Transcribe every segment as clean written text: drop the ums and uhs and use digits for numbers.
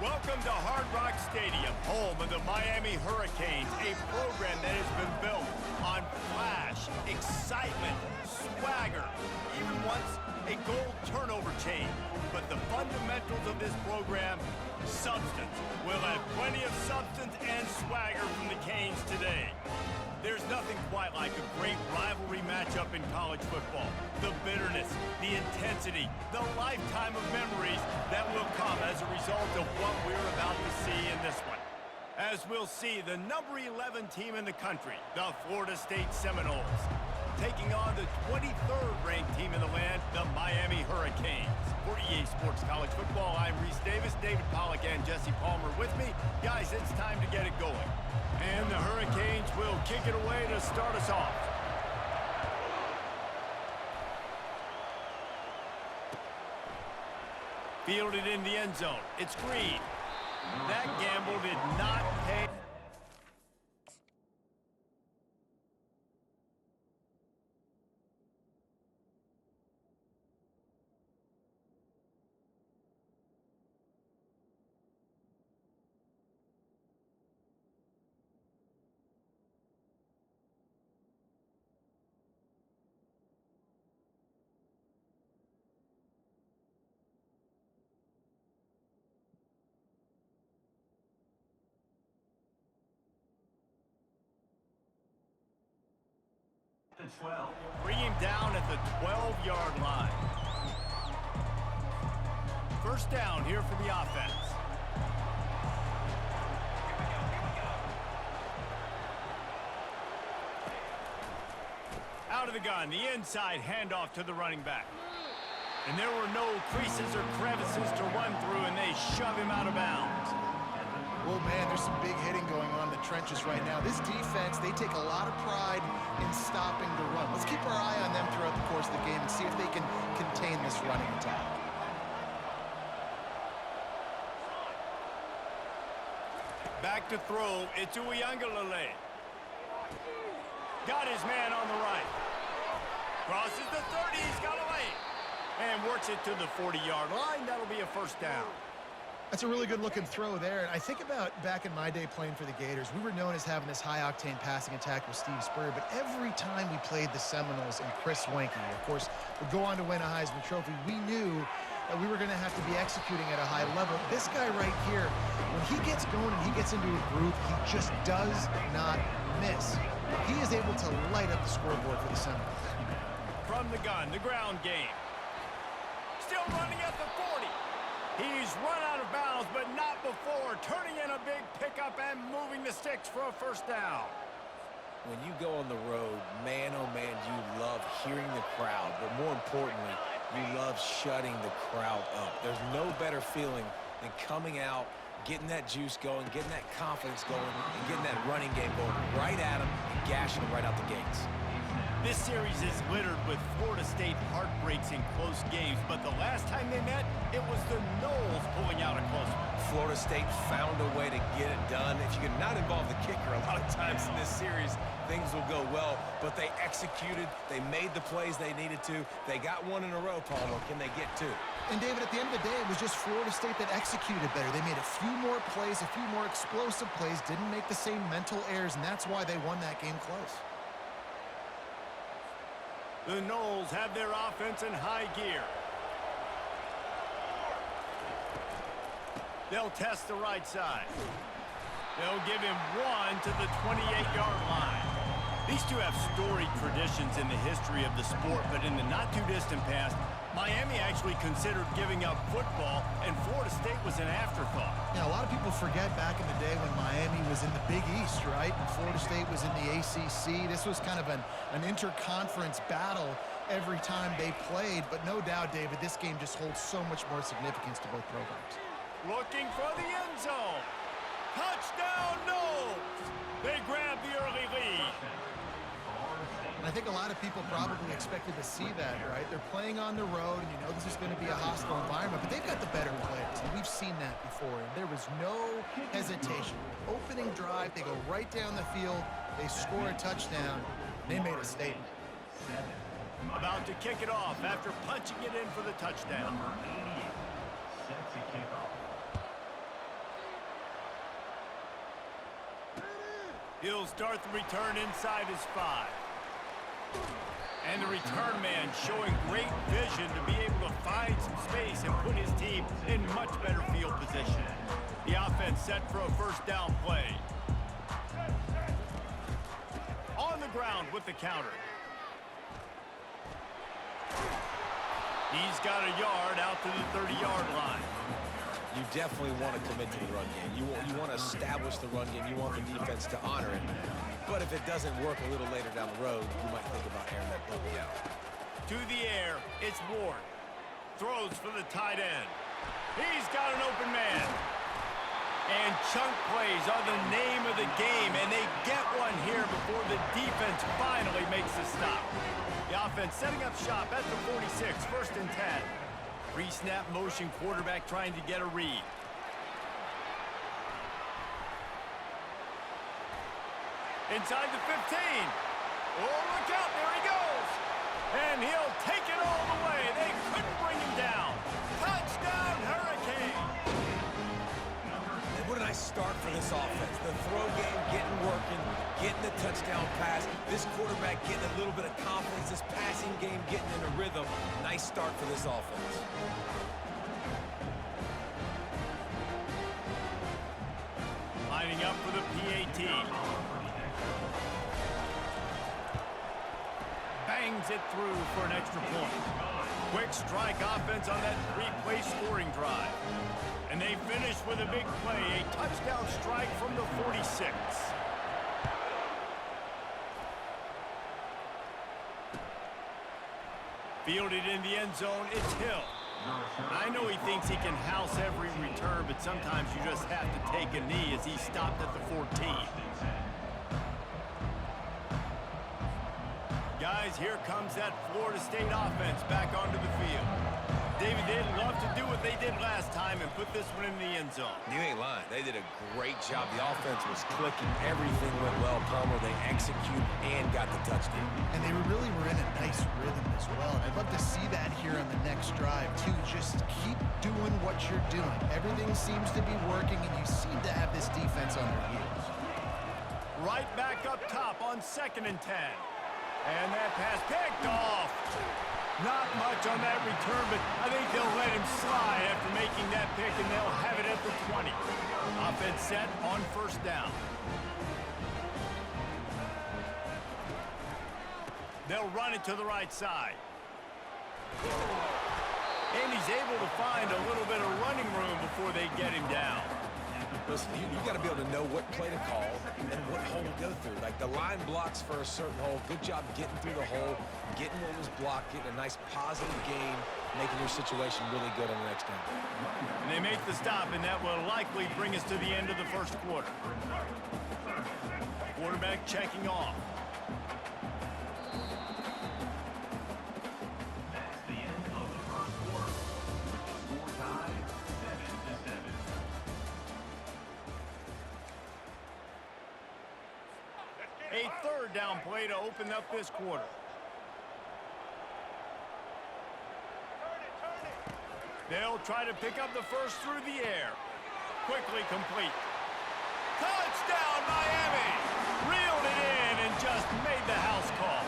Welcome to Hard Rock Stadium, home of the Miami Hurricanes, a program that has been built on flash, excitement, swagger, even once a goal turnover chain. But the fundamentals of this program, substance. We'll have plenty of substance and swagger from the Canes today. There's nothing quite like a great rivalry matchup in college football. The bitterness, the intensity, the lifetime of memories that will come as a result of what we're about to see in this one. As we'll see, the number 11 team in the country, the Florida State Seminoles, taking on the 23rd ranked team in the land, the Miami Hurricanes. For EA Sports College Football, I'm Reese Davis, David Pollack and Jesse Palmer with me. Guys, it's time to get it going. And the Hurricanes will kick it away to start us off. Fielded in the end zone. It's Green. That gamble did not pay. The 12. Bring him down at the 12-yard line. First down here for the offense. Out of the gun, the inside handoff to the running back. And there were no creases or crevices to run through, and they shove him out of bounds. Well, man, there's some big hitting going on in the trenches right now. This defense, they take a lot of pride in stopping the run. Let's keep our eye on them throughout the course of the game and see if they can contain this running attack. Back to throw, it's Uiagalelei. Got his man on the right. Crosses the 30, he's got away. And works it to the 40-yard line. That'll be a first down. That's a really good-looking throw there. And I think about back in my day playing for the Gators, we were known as having this high-octane passing attack with Steve Spurrier, but every time we played the Seminoles and Chris Weinke, of course, would go on to win a Heisman Trophy, we knew that we were going to have to be executing at a high level. This guy right here, when he gets going and he gets into a groove, he just does not miss. He is able to light up the scoreboard for the Seminoles. From the gun, the ground game. Still running at the 40. He's run out of bounds, but not before. Turning in a big pickup and moving the sticks for a first down. When you go on the road, man, oh man, you love hearing the crowd. But more importantly, you love shutting the crowd up. There's no better feeling than coming out, getting that juice going, getting that confidence going, and getting that running game going right at them and gashing them right out the gates. This series is littered with Florida State heartbreaks in close games, but the last time they met, it was the Noles pulling out a close one. Florida State found a way to get it done. If you can not involve the kicker a lot of times in this series, things will go well, but they executed, they made the plays they needed to, they got one in a row, Palmer. Can they get two? And David, at the end of the day, it was just Florida State that executed better. They made a few more plays, a few more explosive plays, didn't make the same mental errors, and that's why they won that game close. The Noles have their offense in high gear. They'll test the right side. They'll give him one to the 28-yard line. These two have storied traditions in the history of the sport, but in the not-too-distant past, Miami actually considered giving up football, and Florida State was an afterthought. Yeah, a lot of people forget back in the day when Miami was in the Big East, right? And Florida State was in the ACC. This was kind of an interconference battle every time they played. But no doubt, David, this game just holds so much more significance to both programs. Looking for the end zone. Touchdown, Noles! They grab the early lead. I think a lot of people probably expected to see that, right? They're playing on the road, and you know this is going to be a hostile environment, but they've got the better players, and we've seen that before, and there was no hesitation. Opening drive, they go right down the field, they score a touchdown, they made a statement. About to kick it off after punching it in for the touchdown. He'll start the return inside his 5. And the return man showing great vision to be able to find some space and put his team in much better field position. The offense set for a first down play. On the ground with the counter. He's got a yard out to the 30-yard line. You definitely want to commit to the run game. You want to establish the run game. You want the defense to honor it. But if it doesn't work a little later down the road, you might think about airing that puppy out. To the air, it's Ward. Throws for the tight end. He's got an open man. And chunk plays are the name of the game, and they get one here before the defense finally makes the stop. The offense setting up shop at the 46, 1st and 10. Pre-snap motion quarterback trying to get a read. Inside the 15. Oh, look out, there he goes. And he'll take it all the way. They couldn't bring him down. Touchdown, Hurricane. And what a nice start for this offense. The throw game getting working, getting the touchdown pass. This quarterback getting a little bit of confidence. This passing game getting in a rhythm. Nice start for this offense. Lining up for the PAT. Bangs it through for an extra point. Quick strike offense on that 3-play scoring drive. And they finish with a big play, a touchdown strike from the 46. Fielded in the end zone, it's Hill. I know he thinks he can house every return, but sometimes you just have to take a knee as he stopped at the 14. Guys, here comes that Florida State offense back onto the field. David, they'd love to do what they did last time and put this one in the end zone. You ain't lying. They did a great job. The offense was clicking. Everything went well. Palmer, they executed and got the touchdown. And they really were in a nice rhythm as well. And I'd love to see that here on the next drive, too. Just keep doing what you're doing. Everything seems to be working, and you seem to have this defense on their heels. Right back up top on 2nd and 10. And that pass picked off. Not much on that return, but I think they'll let him slide after making that pick, and they'll have it at the 20. Offense set on 1st down. They'll run it to the right side. And he's able to find a little bit of running room before they get him down. Listen, you got to be able to know what play to call and what hole to go through. Like, the line blocks for a certain hole. Good job getting through the hole, getting what was blocked, getting a nice positive gain, making your situation really good on the next down. And they make the stop, and that will likely bring us to the end of the 1st quarter. Quarterback checking off. A 3rd down play to open up this quarter. They'll try to pick up the first through the air. Quickly complete. Touchdown, Miami! Reeled it in and just made the house call.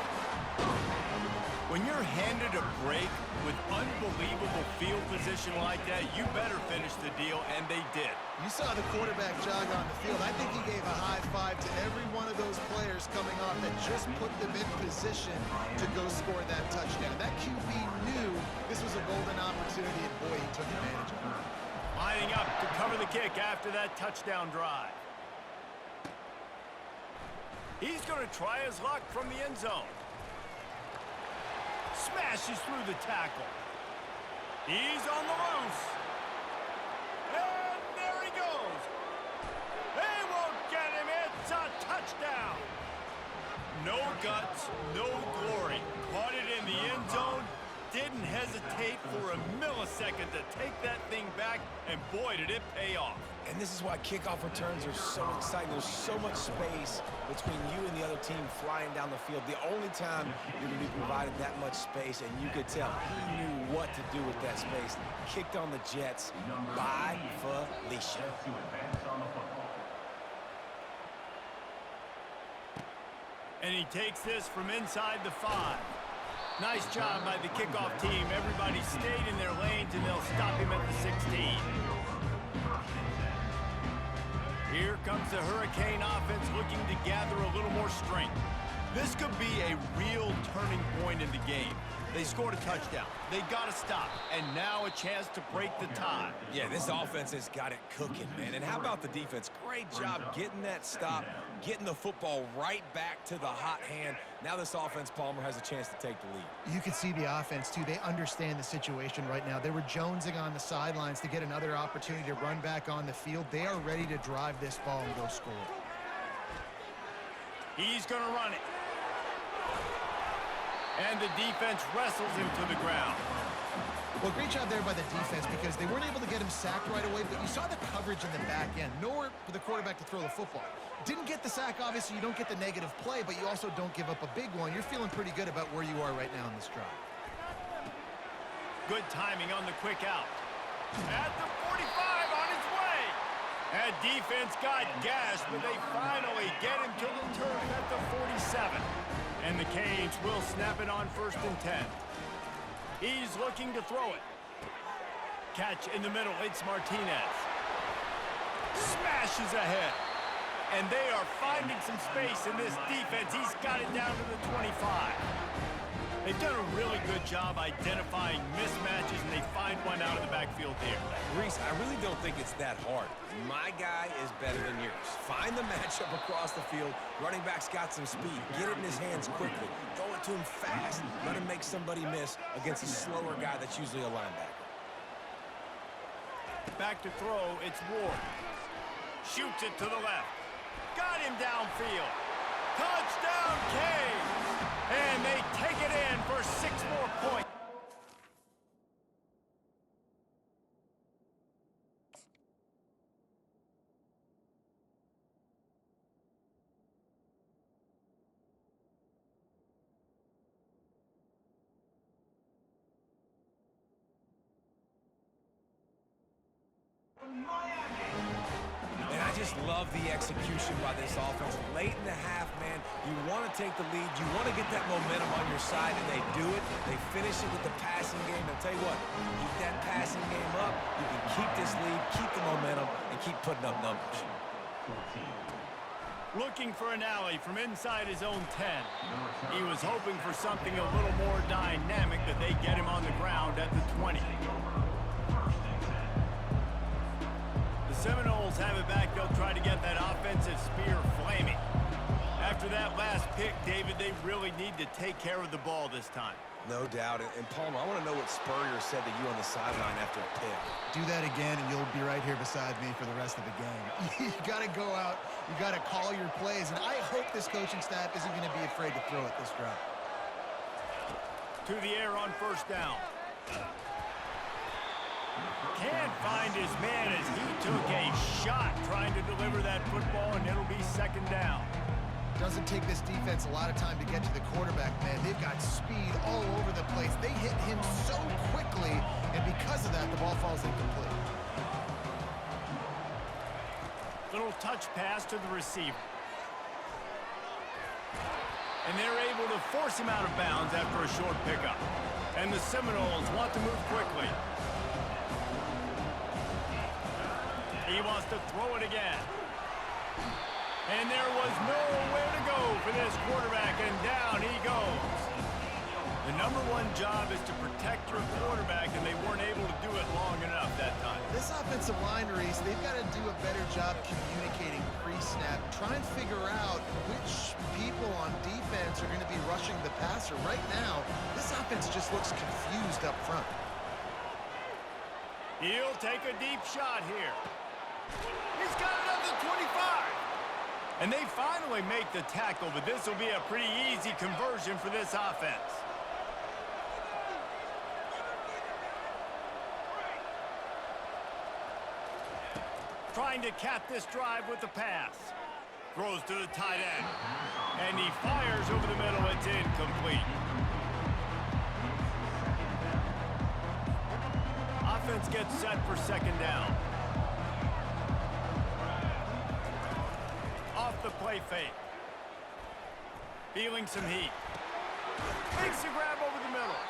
When you're handed a break with unbelievable field position like that, you better finish the deal, and they did. You saw the quarterback jog on the field. I think he gave a high five to every one of those players coming off that just put them in position to go score that touchdown. That QB knew this was a golden opportunity, and boy, he took advantage of it. Lining up to cover the kick after that touchdown drive. He's going to try his luck from the end zone. Smashes through the tackle. He's on the loose. And there he goes. They won't get him. It's a touchdown. No guts, no glory. Caught it in the end zone. Didn't hesitate for a millisecond to take that thing back, and boy, did it pay off. And this is why kickoff returns are so exciting. There's so much space between you and the other team flying down the field. The only time you're going to be provided that much space, and you could tell he knew what to do with that space. Kicked on the Jets by Felicia. And he takes this from inside the 5. Nice job by the kickoff team. Everybody stayed in their lanes, and they'll stop him at the 16. Here comes the Hurricane offense looking to gather a little more strength. This could be a real turning point in the game. They scored a touchdown. They got to stop. And now a chance to break the tie. Yeah, this offense has got it cooking, man. And how about the defense? Great job getting that stop, getting the football right back to the hot hand. Now this offense, Palmer, has a chance to take the lead. You can see the offense, too. They understand the situation right now. They were jonesing on the sidelines to get another opportunity to run back on the field. They are ready to drive this ball and go score. He's going to run it. And the defense wrestles him to the ground. Well, great job there by the defense because they weren't able to get him sacked right away, but you saw the coverage in the back end. Nowhere for the quarterback to throw the football. Didn't get the sack, obviously. You don't get the negative play, but you also don't give up a big one. You're feeling pretty good about where you are right now in this drive. Good timing on the quick out. At the 45 on his way. That defense got gashed, but they finally get him to the turf at the 47. And the Canes will snap it on 1st and 10. He's looking to throw it. Catch in the middle. It's Martinez. Smashes ahead. And they are finding some space in this defense. He's got it down to the 25. They've done a really good job identifying mismatches, and they find one out of the backfield here. Reese, I really don't think it's that hard. My guy is better than yours. Find the matchup across the field. Running back's got some speed. Get it in his hands quickly. Throw it to him fast. Let him make somebody miss against a slower guy that's usually a linebacker. Back to throw, it's Ward. Shoots it to the left. Got him downfield. Touchdown, Canes! And they take it in for 6 more points. And I just love the execution by this offense. Late in the half, man, you want to take the lead. You want to get that momentum on your side, and they do it. They finish it with the passing game. I'll tell you what, keep that passing game up. You can keep this lead, keep the momentum, and keep putting up numbers. Looking for an alley from inside his own 10. He was hoping for something a little more dynamic, but they get him on the ground at the 20. The Seminoles have it back. They'll try to get that offensive spear flaming. After that last pick, David, they really need to take care of the ball this time. No doubt. And Palmer, I want to know what Spurrier said to you on the sideline after a pick. Do that again, and you'll be right here beside me for the rest of the game. You got to go out. You got to call your plays, and I hope this coaching staff isn't going to be afraid to throw it this drive. To the air on 1st down. Can't find his man as he took a shot trying to deliver that football, and it'll be 2nd down. Doesn't take this defense a lot of time to get to the quarterback, man. They've got speed all over the place. They hit him so quickly, and because of that, the ball falls incomplete. Little touch pass to the receiver. And they're able to force him out of bounds after a short pickup. And the Seminoles want to move quickly. He wants to throw it again. And there was nowhere to go for this quarterback, and down he goes. The #1 job is to protect your quarterback, and they weren't able to do it long enough that time. This offensive line, Reese, they've got to do a better job communicating pre-snap. Try and figure out which people on defense are going to be rushing the passer. Right now, this offense just looks confused up front. He'll take a deep shot here. He's got another 25. And they finally make the tackle, but this will be a pretty easy conversion for this offense. Trying to cap this drive with the pass. Throws to the tight end. And he fires over the middle. It's incomplete. Offense gets set for 2nd down. Off the play fake. Feeling some heat. Makes a grab over the middle.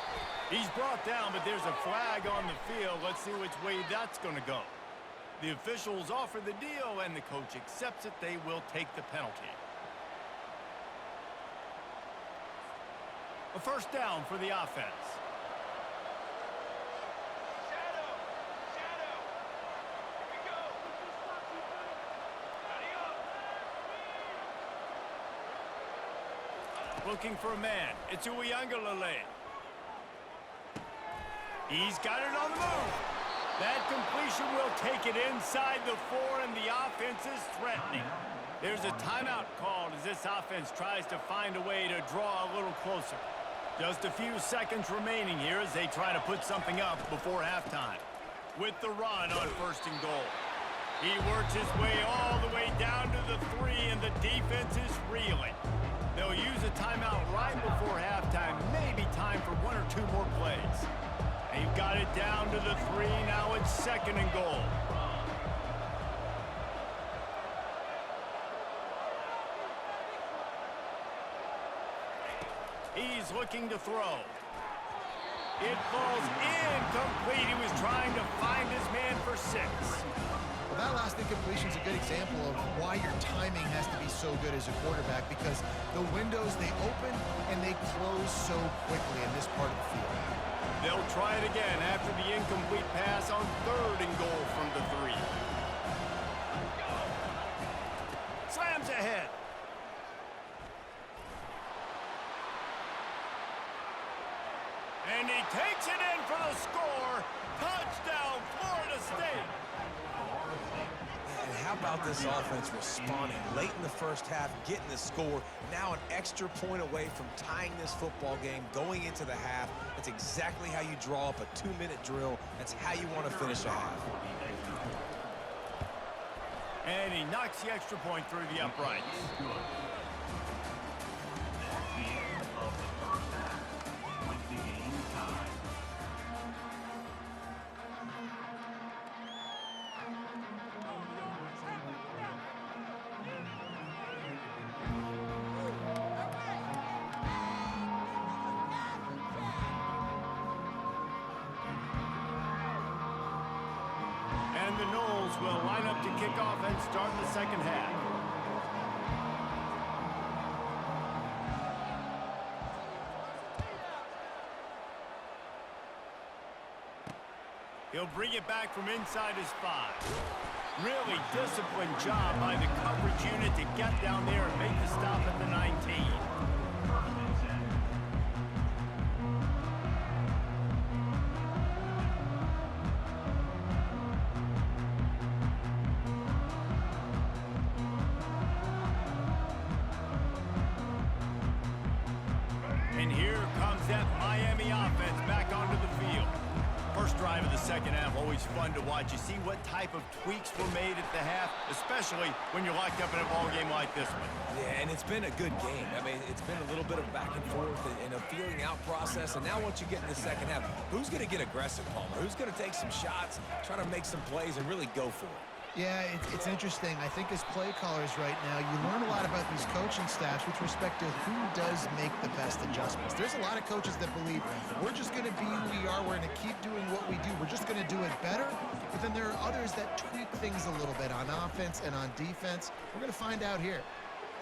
He's brought down, but there's a flag on the field. Let's see which way that's going to go. The officials offer the deal, and the coach accepts it. They will take the penalty. A first down for the offense. Shadow. Here we go. Looking for a man. It's Uiagalelei. He's got it on the move. That completion will take it inside the 4, and the offense is threatening. There's a timeout called as this offense tries to find a way to draw a little closer. Just a few seconds remaining here as they try to put something up before halftime. With the run on 1st and goal. He works his way all the way down to the 3, and the defense is reeling. They'll use a timeout right before halftime. Maybe time for 1 or 2 more plays. They've got it down to the 3. Now it's 2nd and goal. He's looking to throw. It falls incomplete. He was trying to find his man for 6. Well, that last incompletion is a good example of why your timing has to be so good as a quarterback, because the windows, they open and they close so quickly in this part of the field. They'll try it again after the incomplete pass on 3rd and goal from the 3. Slams ahead. And he takes it in for the score. Touchdown, Florida State. And how about this offense responding late in the first half, getting the score, now an extra point away from tying this football game going into the half. That's exactly how you draw up a 2-minute drill. That's how you want to finish a half. And he knocks the extra point through the uprights. And the Noles will line up to kick off and start the 2nd half. He'll bring it back from inside his 5. Really disciplined job by the coverage unit to get down there and make the stop at the 19. And here comes that Miami offense back onto the field. First drive of the 2nd half, always fun to watch. You see what type of tweaks were made at the half, especially when you're locked up in a ball game like this one. Yeah, and it's been a good game. I mean, it's been a little bit of back and forth and a feeling out process. And now once you get in the 2nd half, who's going to get aggressive, Palmer? Who's going to take some shots, try to make some plays, and really go for it? Yeah, it's interesting. I think as play callers right now, you learn a lot about these coaching staffs with respect to who does make the best adjustments. There's a lot of coaches that believe we're just going to be who we are. We're going to keep doing what we do. We're just going to do it better. But then there are others that tweak things a little bit on offense and on defense. We're going to find out here.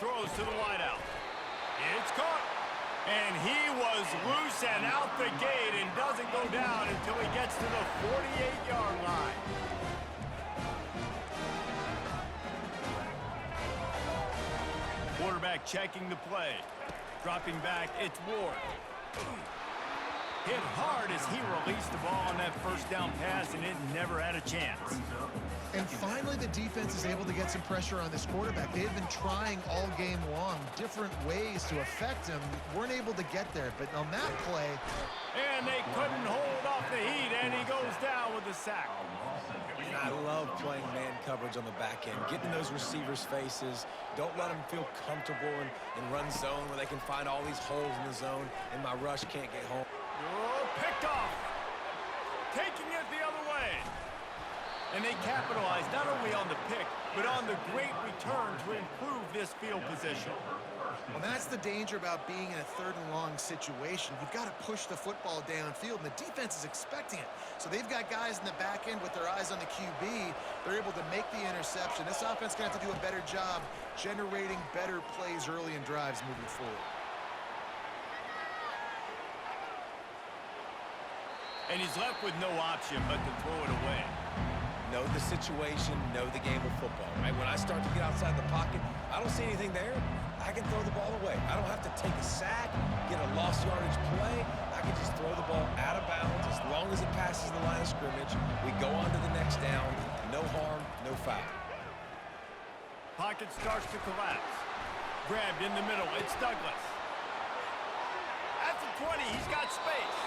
Throws to the wideout. It's caught. And he was loose and out the gate and doesn't go down until he gets to the 48-yard line. Quarterback checking the play. Dropping back, it's Ward. Hit hard as he released the ball on that first down pass, and it never had a chance. And finally, the defense is able to get some pressure on this quarterback. They've been trying all game long different ways to affect him. Weren't able to get there, but on that play... And they couldn't hold off the heat, and he goes down with the sack. And I love playing man coverage on the back end, getting in those receivers' faces. Don't let them feel comfortable in run zone where they can find all these holes in the zone, and my rush can't get home. Oh, picked off. Taking it the other way. And they capitalized not only on the pick, but on the great return to improve this field position. Well, that's the danger about being in a third and long situation. You've got to push the football downfield, and the defense is expecting it. So they've got guys in the back end with their eyes on the QB. They're able to make the interception. This offense is going to have to do a better job generating better plays early in drives moving forward. And he's left with no option but to throw it away. Know the situation, know the game of football, right? When I start to get outside the pocket, I don't see anything there. I can throw the ball away. I don't have to take a sack, get a lost yardage play. I can just throw the ball out of bounds as long as it passes the line of scrimmage. We go on to the next down. No harm, no foul. Pocket starts to collapse. Grabbed in the middle. It's Douglas. At the 20, he's got space.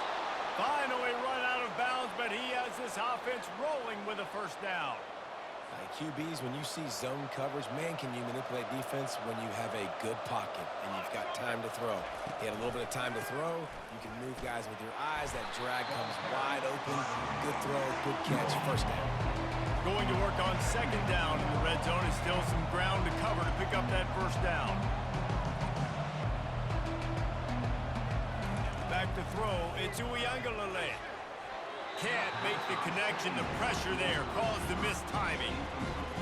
Finally run out of bounds, but he has this offense rolling with a first down. QBs, when you see zone coverage, man, can you manipulate defense when you have a good pocket and you've got time to throw. He had a little bit of time to throw. You can move guys with your eyes. That drag comes wide open. Good throw, good catch, first down. Going to work on second down in the red zone. Is still some ground to cover to pick up that first down. Back to throw, it's Uiagalelei. Can't make the connection. The pressure there caused the missed timing.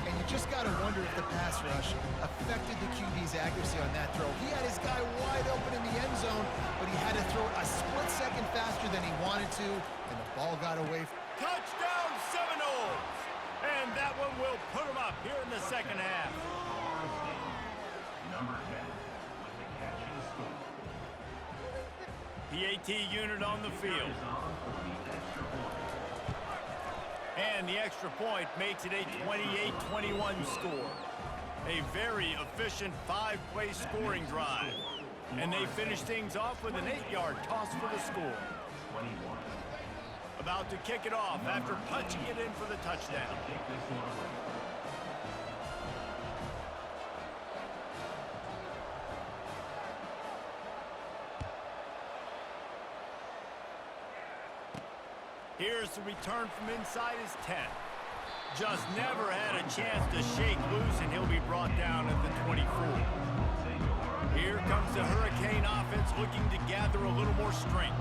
And you just got to wonder if the pass rush affected the QB's accuracy on that throw. He had his guy wide open in the end zone, but he had to throw a split second faster than he wanted to, and the ball got away. Touchdown Seminoles! And that one will put them up here in the second half. PAT unit on the field. And the extra point makes it a 28-21 score. A very efficient 5-play scoring drive. And they finish things off with an 8-yard toss for the score. About to kick it off after punching it in for the touchdown. Here's the return from inside his 10. Just never had a chance to shake loose, and he'll be brought down at the 24. Here comes the Hurricane offense looking to gather a little more strength.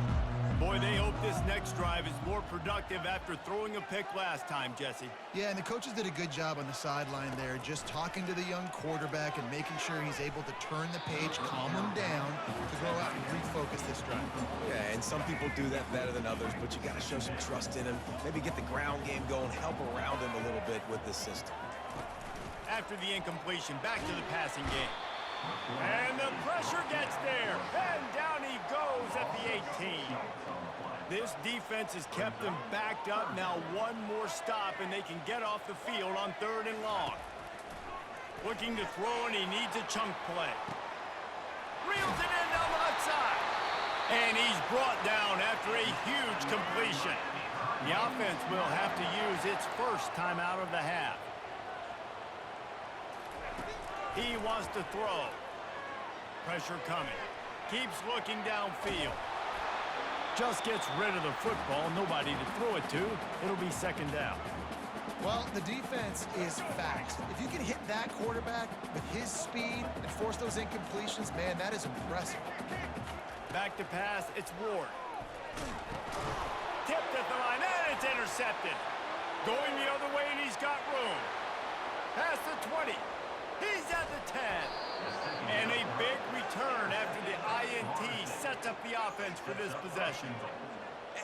Boy, they hope this next drive is more productive after throwing a pick last time, Jesse. Yeah, and the coaches did a good job on the sideline there, just talking to the young quarterback and making sure he's able to turn the page, calm him down, to go out and refocus this drive. Yeah, and some people do that better than others, but you got to show some trust in him. Maybe get the ground game going, help around him a little bit with this system. After the incompletion, back to the passing game. And the pressure gets there, and down he goes at the 18. This defense has kept them backed up. Now one more stop, and they can get off the field on 3rd and long. Looking to throw, and he needs a chunk play. Reels it in down the left side. And he's brought down after a huge completion. The offense will have to use its first time out of the half. He wants to throw. Pressure coming. Keeps looking downfield. Just gets rid of the football. Nobody to throw it to. It'll be second down. Well, the defense is fast. If you can hit that quarterback with his speed and force those incompletions, man, that is impressive. Back to pass. It's Ward. Tipped at the line, and it's intercepted. Going the other way, and he's got room. Past the 20. He's at the 10. And a big return after the INT sets up the offense for this possession.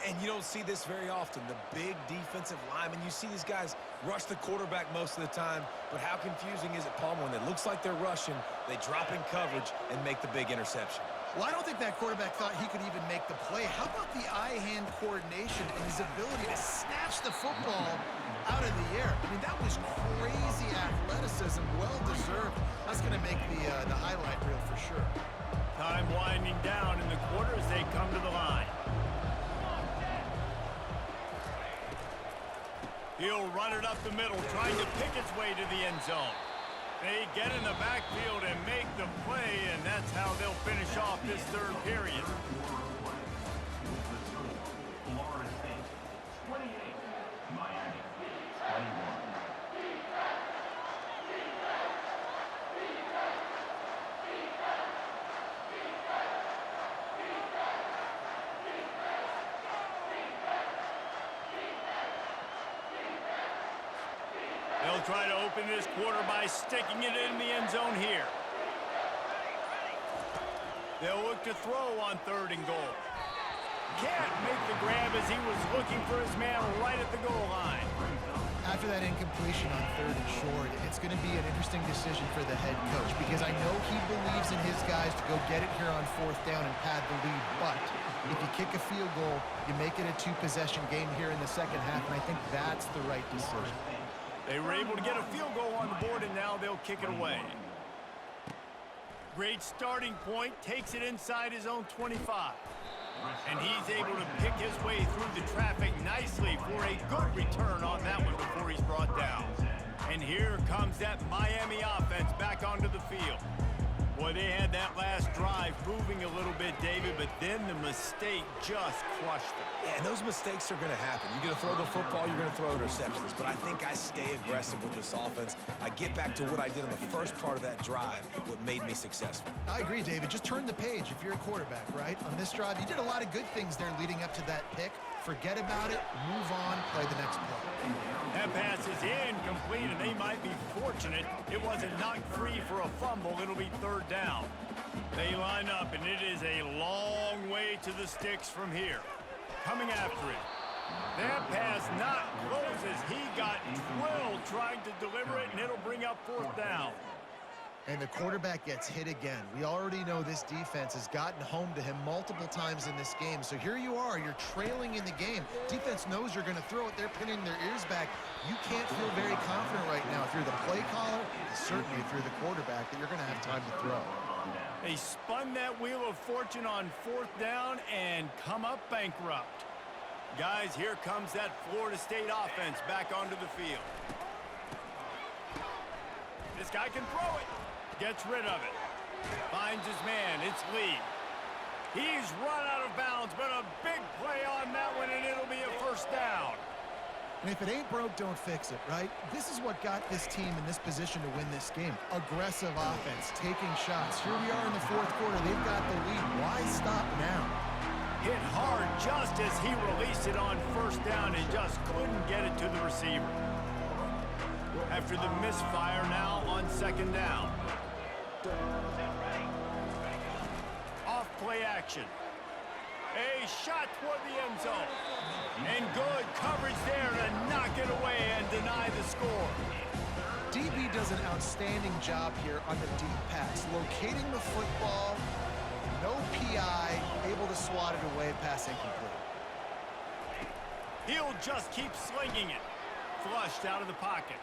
And you don't see this very often. The big defensive linemen, you see these guys rush the quarterback most of the time, but how confusing is it, Palmer, when it looks like they're rushing, they drop in coverage and make the big interception? Well, I don't think that quarterback thought he could even make the play. How about the eye-hand coordination and his ability to snatch the football out of the air? I mean, that was crazy athleticism, well-deserved. That's going to make the highlight reel for sure. Time winding down in the quarter as they come to the line. He'll run it up the middle, trying to pick its way to the end zone. They get in the backfield and make the play, and that's how they'll finish off this third period. Florida State 28, Miami 21. try to open this quarter by sticking it in the end zone here. They'll look to throw on 3rd and goal. Can't make the grab as he was looking for his man right at the goal line. After that incompletion on 3rd and short, it's going to be an interesting decision for the head coach because I know he believes in his guys to go get it here on 4th down and pad the lead. But if you kick a field goal, you make it a 2-possession game here in the second half, and I think that's the right decision. They were able to get a field goal on the board, and now they'll kick it away. Great starting point, takes it inside his own 25. And he's able to pick his way through the traffic nicely for a good return on that one before he's brought down. And here comes that Miami offense back onto the field. Boy, they had that last drive moving a little bit, David, but then the mistake just crushed them. Yeah, and those mistakes are going to happen. You're going to throw the football, you're going to throw interceptions. But I think I stay aggressive with this offense. I get back to what I did in the first part of that drive, what made me successful. I agree, David. Just turn the page if you're a quarterback, right? On this drive, you did a lot of good things there leading up to that pick. Forget about it, move on, play the next play. That pass is incomplete, and they might be fortunate it wasn't knocked free for a fumble. It'll be 3rd down. They line up, and it is a long way to the sticks from here. Coming after it. That pass not close as he got twirled trying to deliver it, and it'll bring up 4th down. And the quarterback gets hit again. We already know this defense has gotten home to him multiple times in this game. So here you are, you're trailing in the game. Defense knows you're going to throw it. They're pinning their ears back. You can't feel very confident right now if you're the play caller, certainly if you're the quarterback, that you're going to have time to throw. They spun that wheel of fortune on 4th down and come up bankrupt. Guys, here comes that Florida State offense back onto the field. This guy can throw it. Gets rid of it. Finds his man. It's Lee. He's run out of bounds, but a big play on that one, and it'll be a 1st down. And if it ain't broke, don't fix it, right? This is what got this team in this position to win this game. Aggressive offense, taking shots. Here we are in the 4th quarter. They've got the lead. Why stop now? Hit hard just as he released it on 1st down and just couldn't get it to the receiver. After the misfire now on 2nd down. Off play action. A shot toward the end zone. And good coverage there to knock it away and deny the score. DB does an outstanding job here on the deep pass, locating the football, no PI, able to swat it away, pass incomplete. He'll just keep slinging it. Flushed out of the pocket.